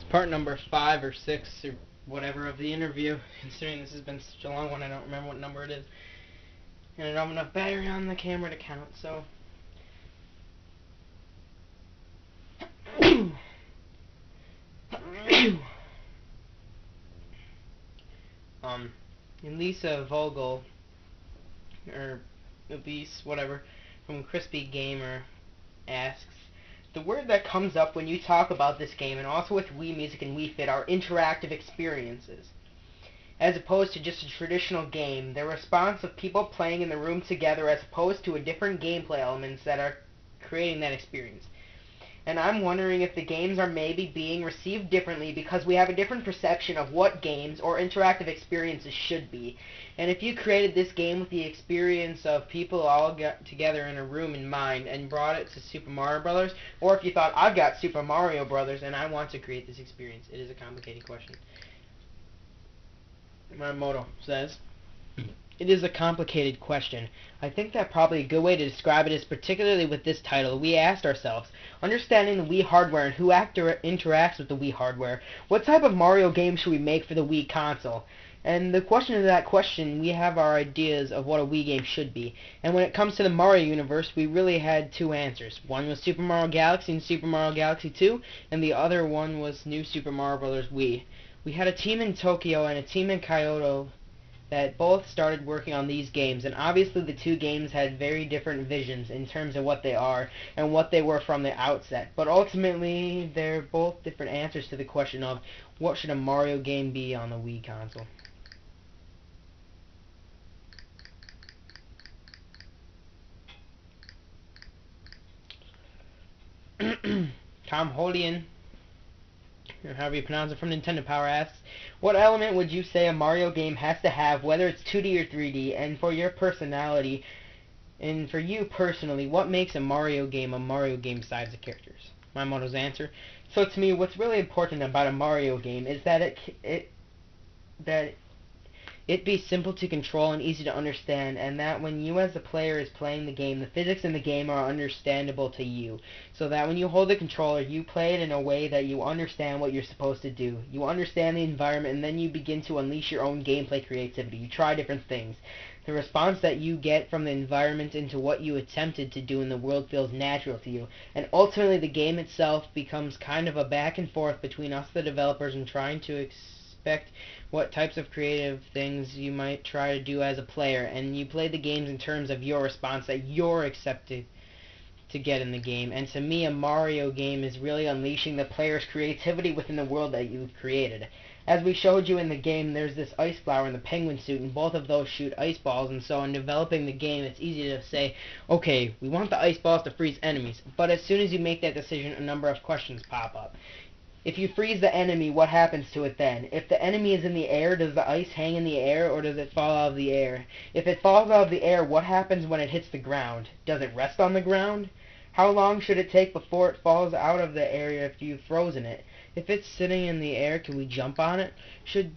Part number 5 or 6 or whatever of the interview. Considering this has been such a long one, I don't remember what number it is. And I don't have enough battery on the camera to count, so... Lisa Vogel, or Elise, whatever, from Crispy Gamer asks, the word that comes up when you talk about this game, and also with Wii Music and Wii Fit, are interactive experiences. As opposed to just a traditional game, the response of people playing in the room together as opposed to a different gameplay elements that are creating that experience. And I'm wondering if the games are maybe being received differently because we have a different perception of what games or interactive experiences should be. And if you created this game with the experience of people all got together in a room in mind and brought it to Super Mario Brothers, or if you thought, I've got Super Mario Brothers and I want to create this experience, it is a complicated question. Miyamoto says, it is a complicated question. I think that probably a good way to describe it is particularly with this title. We asked ourselves, understanding the Wii hardware and who interacts with the Wii hardware, what type of Mario game should we make for the Wii console? And the question to that question, we have our ideas of what a Wii game should be. And when it comes to the Mario universe, we really had two answers. One was Super Mario Galaxy and Super Mario Galaxy 2, and the other one was New Super Mario Bros. Wii. We had a team in Tokyo and a team in Kyoto that both started working on these games, and obviously the two games had very different visions in terms of what they are and what they were from the outset. But ultimately, they're both different answers to the question of what should a Mario game be on the Wii console. Tom Holian, or however you pronounce it, from Nintendo Power asks, what element would you say a Mario game has to have, whether it's 2D or 3D, and for your personality, and for you personally, what makes a Mario game besides the characters? Miyamoto's answer, so to me, what's really important about a Mario game is that it be simple to control and easy to understand, and that when you as the player is playing the game, the physics in the game are understandable to you, so that when you hold the controller, you play it in a way that you understand what you're supposed to do. You understand the environment, and then you begin to unleash your own gameplay creativity. You try different things. The response that you get from the environment into what you attempted to do in the world feels natural to you, and ultimately the game itself becomes kind of a back and forth between us the developers and trying to expect what types of creative things you might try to do as a player, and you play the games in terms of your response that you're accepted to get in the game. And to me, a Mario game is really unleashing the player's creativity within the world that you've created. As we showed you in the game, there's this ice flower and the penguin suit, and both of those shoot ice balls, and so in developing the game, it's easy to say, okay, we want the ice balls to freeze enemies, but as soon as you make that decision, a number of questions pop up. If you freeze the enemy, what happens to it then? If the enemy is in the air, does the ice hang in the air, or does it fall out of the air? If it falls out of the air, what happens when it hits the ground? Does it rest on the ground? How long should it take before it falls out of the area if you've frozen it? If it's sitting in the air, can we jump on it? Should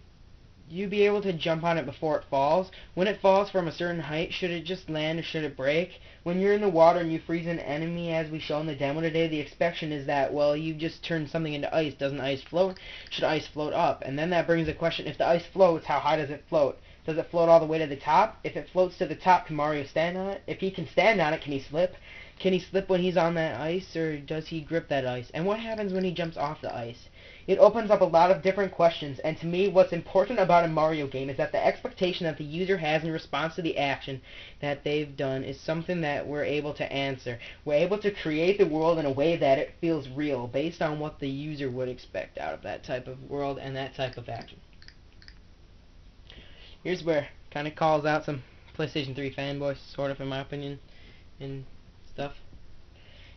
you be able to jump on it before it falls? When it falls from a certain height, should it just land or should it break? When you're in the water and you freeze an enemy, as we show in the demo today, the expectation is that, well, you just turned something into ice. Doesn't ice float? Should ice float up? And then that brings the question, if the ice floats, how high does it float? Does it float all the way to the top? If it floats to the top, can Mario stand on it? If he can stand on it, can he slip? Can he slip when he's on that ice, or does he grip that ice? And what happens when he jumps off the ice? It opens up a lot of different questions, and to me, what's important about a Mario game is that the expectation that the user has in response to the action that they've done is something that we're able to answer. We're able to create the world in a way that it feels real, based on what the user would expect out of that type of world and that type of action. Here's where it kind of calls out some PlayStation 3 fanboys, sort of, in my opinion, and stuff.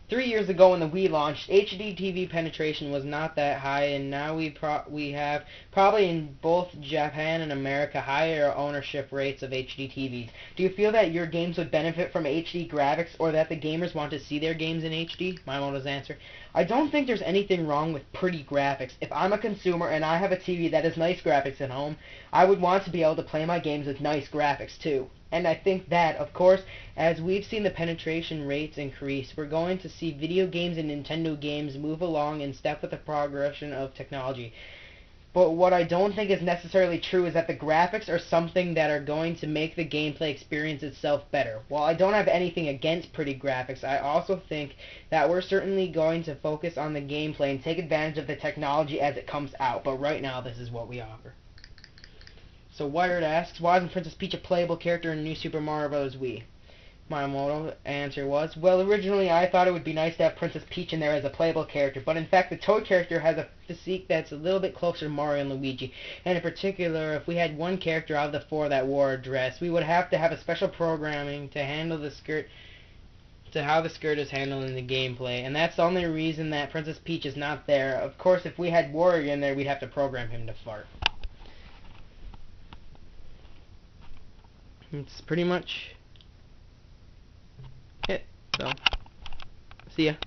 3 years ago when the Wii launched, HD TV penetration was not that high, and now we have, probably in both Japan and America, higher ownership rates of HD TVs. Do you feel that your games would benefit from HD graphics, or that the gamers want to see their games in HD? Miyamoto's answer, I don't think there's anything wrong with pretty graphics. If I'm a consumer and I have a TV that has nice graphics at home, I would want to be able to play my games with nice graphics too. And I think that, of course, as we've seen the penetration rates increase, we're going to see video games and Nintendo games move along in step with the progression of technology. But what I don't think is necessarily true is that the graphics are something that are going to make the gameplay experience itself better. While I don't have anything against pretty graphics, I also think that we're certainly going to focus on the gameplay and take advantage of the technology as it comes out. But right now, this is what we offer. So Wired asks, why isn't Princess Peach a playable character in New Super Mario Bros. Wii? Miyamoto answer was, well, originally I thought it would be nice to have Princess Peach in there as a playable character, but in fact the Toad character has a physique that's a little bit closer to Mario and Luigi, and in particular, if we had one character out of the four that wore a dress, we would have to have a special programming to handle the skirt, to how the skirt is handled in the gameplay, and that's the only reason that Princess Peach is not there. Of course, if we had Wario in there, we'd have to program him to fart. It's pretty much it. So, see ya.